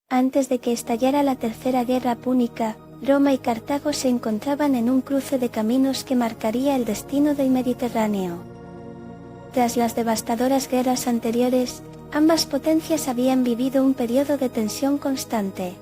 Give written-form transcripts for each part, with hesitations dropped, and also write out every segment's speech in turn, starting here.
Antes de que estallara la Tercera Guerra Púnica, Roma y Cartago se encontraban en un cruce de caminos que marcaría el destino del Mediterráneo. Tras las devastadoras guerras anteriores, ambas potencias habían vivido un periodo de tensión constante.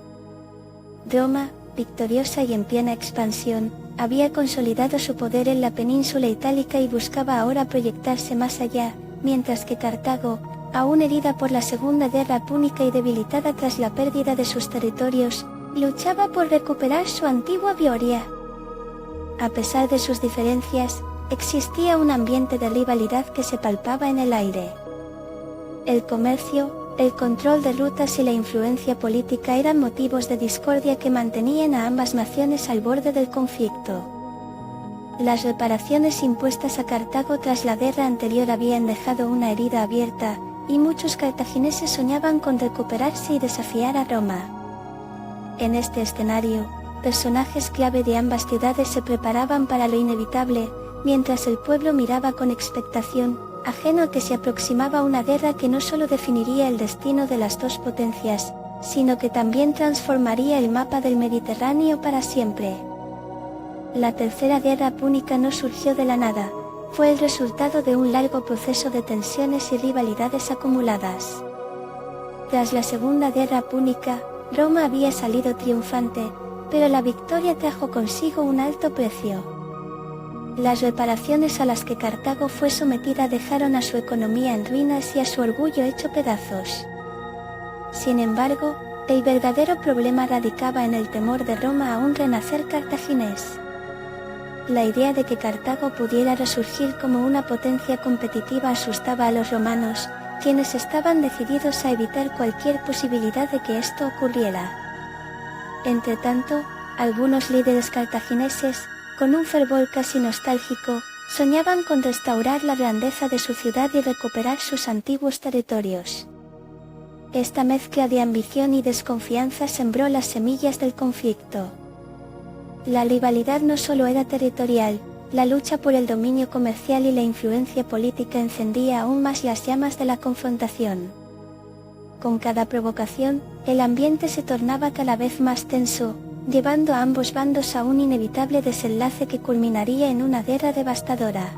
Roma, victoriosa y en plena expansión, había consolidado su poder en la península itálica y buscaba ahora proyectarse más allá, mientras que Cartago, aún herida por la Segunda Guerra Púnica y debilitada tras la pérdida de sus territorios, luchaba por recuperar su antigua gloria. A pesar de sus diferencias, existía un ambiente de rivalidad que se palpaba en el aire. El comercio, el control de rutas y la influencia política eran motivos de discordia que mantenían a ambas naciones al borde del conflicto. Las reparaciones impuestas a Cartago tras la guerra anterior habían dejado una herida abierta, y muchos cartagineses soñaban con recuperarse y desafiar a Roma. En este escenario, personajes clave de ambas ciudades se preparaban para lo inevitable, mientras el pueblo miraba con expectación, ajeno a que se aproximaba una guerra que no solo definiría el destino de las dos potencias, sino que también transformaría el mapa del Mediterráneo para siempre. La Tercera Guerra Púnica no surgió de la nada, fue el resultado de un largo proceso de tensiones y rivalidades acumuladas. Tras la Segunda Guerra Púnica, Roma había salido triunfante, pero la victoria trajo consigo un alto precio. Las reparaciones a las que Cartago fue sometida dejaron a su economía en ruinas y a su orgullo hecho pedazos. Sin embargo, el verdadero problema radicaba en el temor de Roma a un renacer cartaginés. La idea de que Cartago pudiera resurgir como una potencia competitiva asustaba a los romanos, quienes estaban decididos a evitar cualquier posibilidad de que esto ocurriera. Entretanto, algunos líderes cartagineses, con un fervor casi nostálgico, soñaban con restaurar la grandeza de su ciudad y recuperar sus antiguos territorios. Esta mezcla de ambición y desconfianza sembró las semillas del conflicto. La rivalidad no solo era territorial, la lucha por el dominio comercial y la influencia política encendía aún más las llamas de la confrontación. Con cada provocación, el ambiente se tornaba cada vez más tenso, llevando a ambos bandos a un inevitable desenlace que culminaría en una guerra devastadora.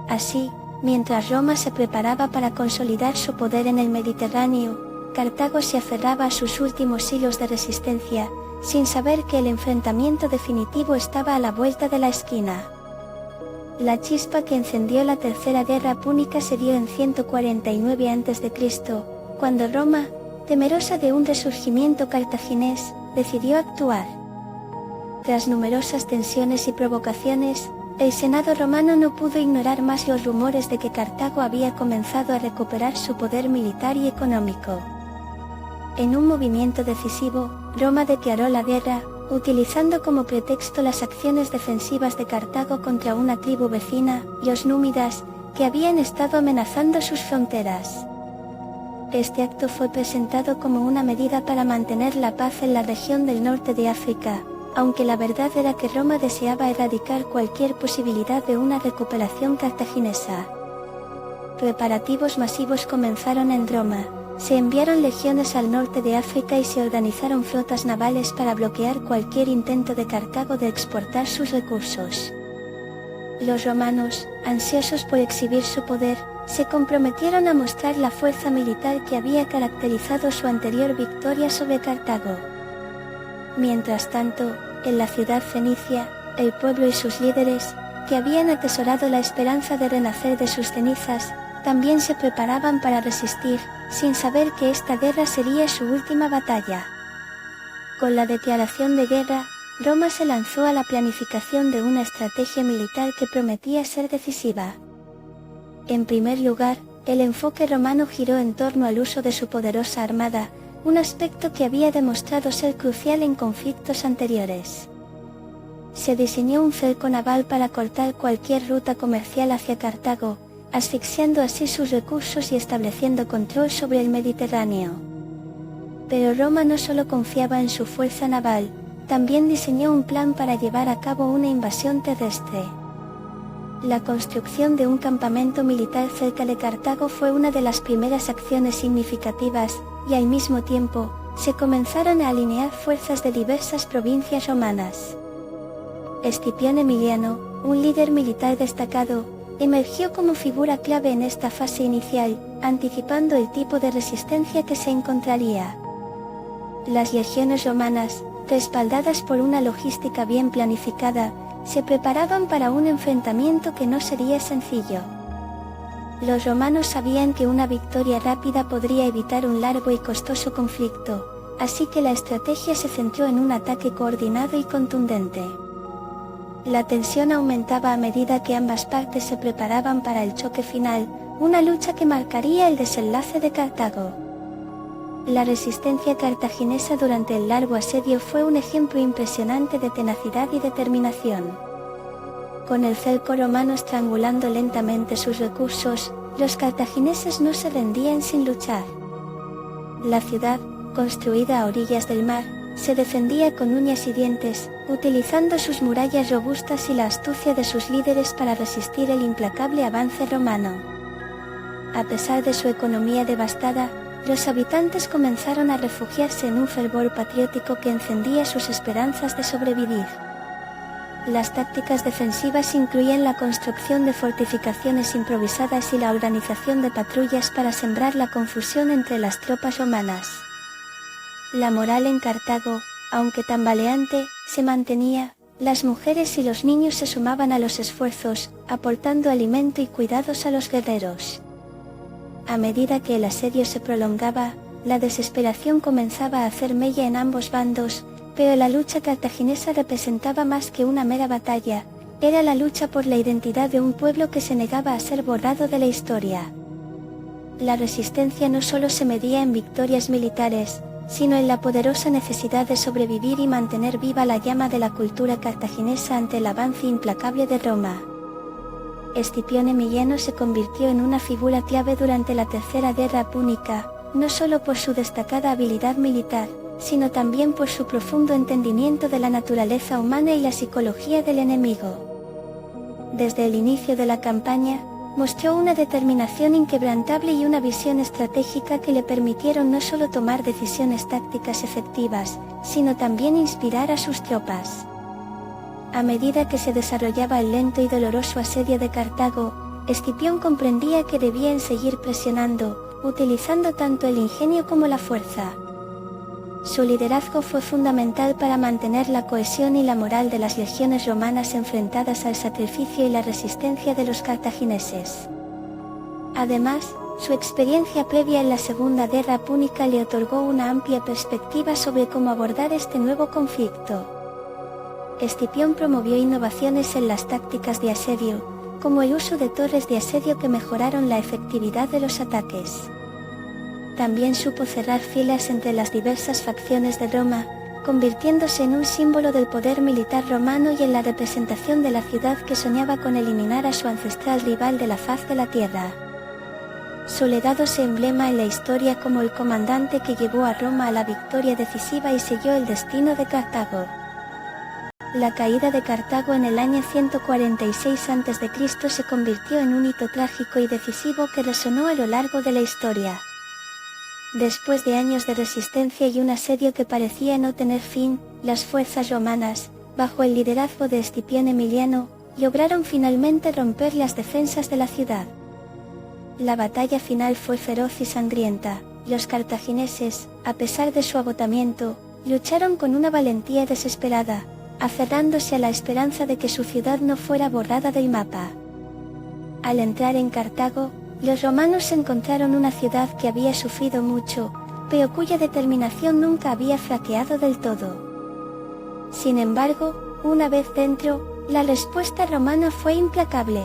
Así, mientras Roma se preparaba para consolidar su poder en el Mediterráneo, Cartago se aferraba a sus últimos hilos de resistencia, sin saber que el enfrentamiento definitivo estaba a la vuelta de la esquina. La chispa que encendió la Tercera Guerra Púnica se dio en 149 a.C., cuando Roma, temerosa de un resurgimiento cartaginés, decidió actuar. Tras numerosas tensiones y provocaciones, el Senado romano no pudo ignorar más los rumores de que Cartago había comenzado a recuperar su poder militar y económico. En un movimiento decisivo, Roma declaró la guerra, utilizando como pretexto las acciones defensivas de Cartago contra una tribu vecina, los númidas, que habían estado amenazando sus fronteras. Este acto fue presentado como una medida para mantener la paz en la región del norte de África, aunque la verdad era que Roma deseaba erradicar cualquier posibilidad de una recuperación cartaginesa. Preparativos masivos comenzaron en Roma. Se enviaron legiones al norte de África y se organizaron flotas navales para bloquear cualquier intento de Cartago de exportar sus recursos. Los romanos, ansiosos por exhibir su poder, se comprometieron a mostrar la fuerza militar que había caracterizado su anterior victoria sobre Cartago. Mientras tanto, en la ciudad fenicia, el pueblo y sus líderes, que habían atesorado la esperanza de renacer de sus cenizas, también se preparaban para resistir, sin saber que esta guerra sería su última batalla. Con la declaración de guerra, Roma se lanzó a la planificación de una estrategia militar que prometía ser decisiva. En primer lugar, el enfoque romano giró en torno al uso de su poderosa armada, un aspecto que había demostrado ser crucial en conflictos anteriores. Se diseñó un cerco naval para cortar cualquier ruta comercial hacia Cartago, asfixiando así sus recursos y estableciendo control sobre el Mediterráneo. Pero Roma no solo confiaba en su fuerza naval, también diseñó un plan para llevar a cabo una invasión terrestre. La construcción de un campamento militar cerca de Cartago fue una de las primeras acciones significativas, y al mismo tiempo, se comenzaron a alinear fuerzas de diversas provincias romanas. Escipión Emiliano, un líder militar destacado, emergió como figura clave en esta fase inicial, anticipando el tipo de resistencia que se encontraría. Las legiones romanas, respaldadas por una logística bien planificada, se preparaban para un enfrentamiento que no sería sencillo. Los romanos sabían que una victoria rápida podría evitar un largo y costoso conflicto, así que la estrategia se centró en un ataque coordinado y contundente. La tensión aumentaba a medida que ambas partes se preparaban para el choque final, una lucha que marcaría el desenlace de Cartago. La resistencia cartaginesa durante el largo asedio fue un ejemplo impresionante de tenacidad y determinación. Con el cerco romano estrangulando lentamente sus recursos, los cartagineses no se rendían sin luchar. La ciudad, construida a orillas del mar, se defendía con uñas y dientes, utilizando sus murallas robustas y la astucia de sus líderes para resistir el implacable avance romano. A pesar de su economía devastada, los habitantes comenzaron a refugiarse en un fervor patriótico que encendía sus esperanzas de sobrevivir. Las tácticas defensivas incluían la construcción de fortificaciones improvisadas y la organización de patrullas para sembrar la confusión entre las tropas romanas. La moral en Cartago, aunque tambaleante, se mantenía, las mujeres y los niños se sumaban a los esfuerzos, aportando alimento y cuidados a los guerreros. A medida que el asedio se prolongaba, la desesperación comenzaba a hacer mella en ambos bandos, pero la lucha cartaginesa representaba más que una mera batalla, era la lucha por la identidad de un pueblo que se negaba a ser borrado de la historia. La resistencia no solo se medía en victorias militares, sino en la poderosa necesidad de sobrevivir y mantener viva la llama de la cultura cartaginesa ante el avance implacable de Roma. Escipión Emiliano se convirtió en una figura clave durante la Tercera Guerra Púnica, no solo por su destacada habilidad militar, sino también por su profundo entendimiento de la naturaleza humana y la psicología del enemigo. Desde el inicio de la campaña, mostró una determinación inquebrantable y una visión estratégica que le permitieron no solo tomar decisiones tácticas efectivas, sino también inspirar a sus tropas. A medida que se desarrollaba el lento y doloroso asedio de Cartago, Escipión comprendía que debían seguir presionando, utilizando tanto el ingenio como la fuerza. Su liderazgo fue fundamental para mantener la cohesión y la moral de las legiones romanas enfrentadas al sacrificio y la resistencia de los cartagineses. Además, su experiencia previa en la Segunda Guerra Púnica le otorgó una amplia perspectiva sobre cómo abordar este nuevo conflicto. Escipión promovió innovaciones en las tácticas de asedio, como el uso de torres de asedio que mejoraron la efectividad de los ataques. También supo cerrar filas entre las diversas facciones de Roma, convirtiéndose en un símbolo del poder militar romano y en la representación de la ciudad que soñaba con eliminar a su ancestral rival de la faz de la tierra. Su legado se emblema en la historia como el comandante que llevó a Roma a la victoria decisiva y selló el destino de Cartago. La caída de Cartago en el año 146 a.C. se convirtió en un hito trágico y decisivo que resonó a lo largo de la historia. Después de años de resistencia y un asedio que parecía no tener fin, las fuerzas romanas, bajo el liderazgo de Escipión Emiliano, lograron finalmente romper las defensas de la ciudad. La batalla final fue feroz y sangrienta. Los cartagineses, a pesar de su agotamiento, lucharon con una valentía desesperada, aferrándose a la esperanza de que su ciudad no fuera borrada del mapa. Al entrar en Cartago, los romanos encontraron una ciudad que había sufrido mucho, pero cuya determinación nunca había flaqueado del todo. Sin embargo, una vez dentro, la respuesta romana fue implacable.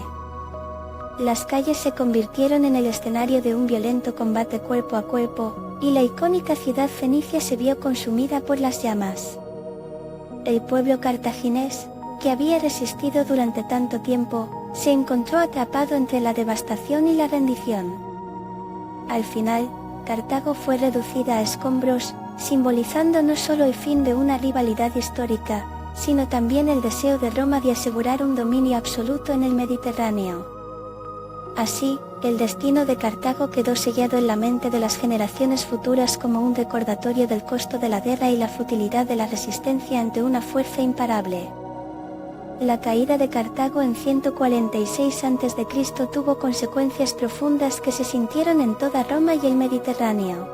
Las calles se convirtieron en el escenario de un violento combate cuerpo a cuerpo, y la icónica ciudad fenicia se vio consumida por las llamas. El pueblo cartaginés, que había resistido durante tanto tiempo, se encontró atrapado entre la devastación y la rendición. Al final, Cartago fue reducida a escombros, simbolizando no solo el fin de una rivalidad histórica, sino también el deseo de Roma de asegurar un dominio absoluto en el Mediterráneo. Así, el destino de Cartago quedó sellado en la mente de las generaciones futuras como un recordatorio del costo de la guerra y la futilidad de la resistencia ante una fuerza imparable. La caída de Cartago en 146 a.C. tuvo consecuencias profundas que se sintieron en toda Roma y el Mediterráneo.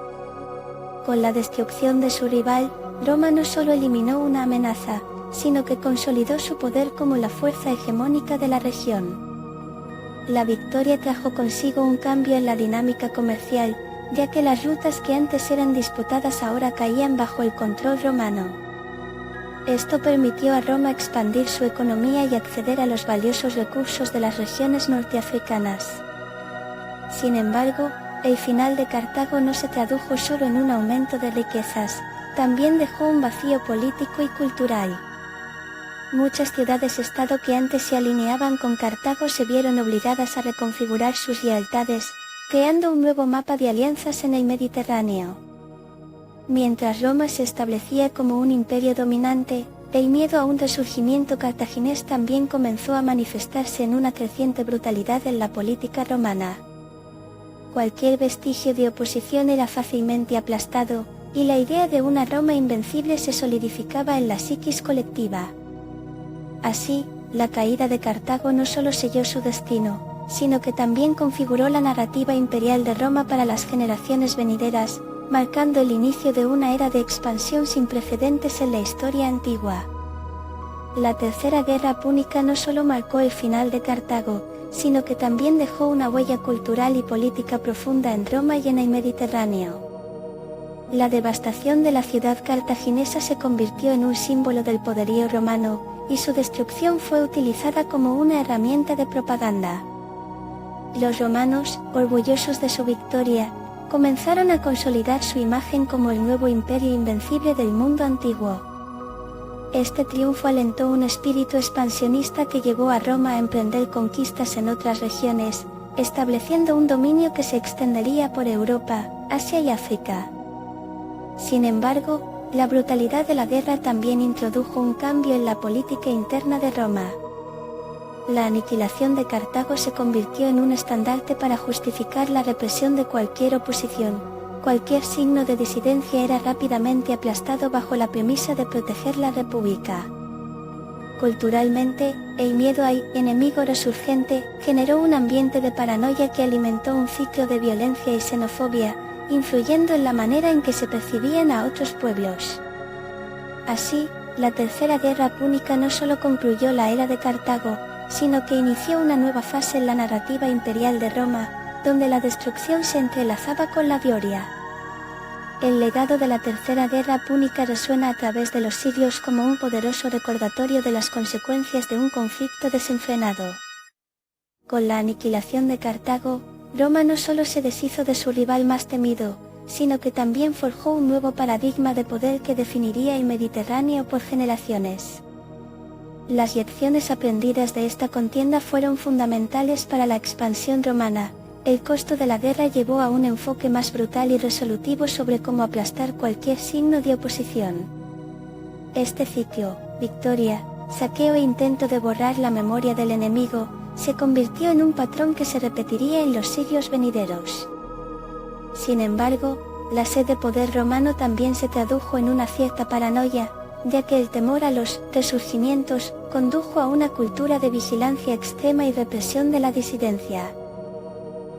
Con la destrucción de su rival, Roma no solo eliminó una amenaza, sino que consolidó su poder como la fuerza hegemónica de la región. La victoria trajo consigo un cambio en la dinámica comercial, ya que las rutas que antes eran disputadas ahora caían bajo el control romano. Esto permitió a Roma expandir su economía y acceder a los valiosos recursos de las regiones norteafricanas. Sin embargo, el final de Cartago no se tradujo solo en un aumento de riquezas, también dejó un vacío político y cultural. Muchas ciudades-estado que antes se alineaban con Cartago se vieron obligadas a reconfigurar sus lealtades, creando un nuevo mapa de alianzas en el Mediterráneo. Mientras Roma se establecía como un imperio dominante, el miedo a un resurgimiento cartaginés también comenzó a manifestarse en una creciente brutalidad en la política romana. Cualquier vestigio de oposición era fácilmente aplastado, y la idea de una Roma invencible se solidificaba en la psiquis colectiva. Así, la caída de Cartago no solo selló su destino, sino que también configuró la narrativa imperial de Roma para las generaciones venideras, marcando el inicio de una era de expansión sin precedentes en la historia antigua. La Tercera Guerra Púnica no solo marcó el final de Cartago, sino que también dejó una huella cultural y política profunda en Roma y en el Mediterráneo. La devastación de la ciudad cartaginesa se convirtió en un símbolo del poderío romano, y su destrucción fue utilizada como una herramienta de propaganda. Los romanos, orgullosos de su victoria, comenzaron a consolidar su imagen como el nuevo imperio invencible del mundo antiguo. Este triunfo alentó un espíritu expansionista que llevó a Roma a emprender conquistas en otras regiones, estableciendo un dominio que se extendería por Europa, Asia y África. Sin embargo, la brutalidad de la guerra también introdujo un cambio en la política interna de Roma. La aniquilación de Cartago se convirtió en un estandarte para justificar la represión de cualquier oposición. Cualquier signo de disidencia era rápidamente aplastado bajo la premisa de proteger la república. Culturalmente, el miedo al enemigo resurgente generó un ambiente de paranoia que alimentó un ciclo de violencia y xenofobia, influyendo en la manera en que se percibían a otros pueblos. Así, la Tercera Guerra Púnica no solo concluyó la era de Cartago, sino que inició una nueva fase en la narrativa imperial de Roma, donde la destrucción se entrelazaba con la gloria. El legado de la Tercera Guerra Púnica resuena a través de los siglos como un poderoso recordatorio de las consecuencias de un conflicto desenfrenado. Con la aniquilación de Cartago, Roma no solo se deshizo de su rival más temido, sino que también forjó un nuevo paradigma de poder que definiría el Mediterráneo por generaciones. Las lecciones aprendidas de esta contienda fueron fundamentales para la expansión romana. El costo de la guerra llevó a un enfoque más brutal y resolutivo sobre cómo aplastar cualquier signo de oposición. Este ciclo, victoria, saqueo e intento de borrar la memoria del enemigo, se convirtió en un patrón que se repetiría en los siglos venideros. Sin embargo, la sed de poder romano también se tradujo en una cierta paranoia, ya que el temor a los resurgimientos condujo a una cultura de vigilancia extrema y represión de la disidencia.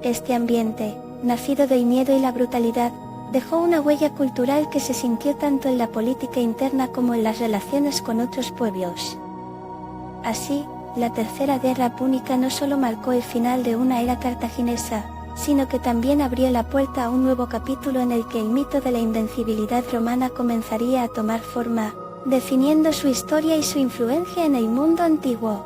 Este ambiente, nacido del miedo y la brutalidad, dejó una huella cultural que se sintió tanto en la política interna como en las relaciones con otros pueblos. Así, la Tercera Guerra Púnica no solo marcó el final de una era cartaginesa, sino que también abrió la puerta a un nuevo capítulo en el que el mito de la invencibilidad romana comenzaría a tomar forma, definiendo su historia y su influencia en el mundo antiguo.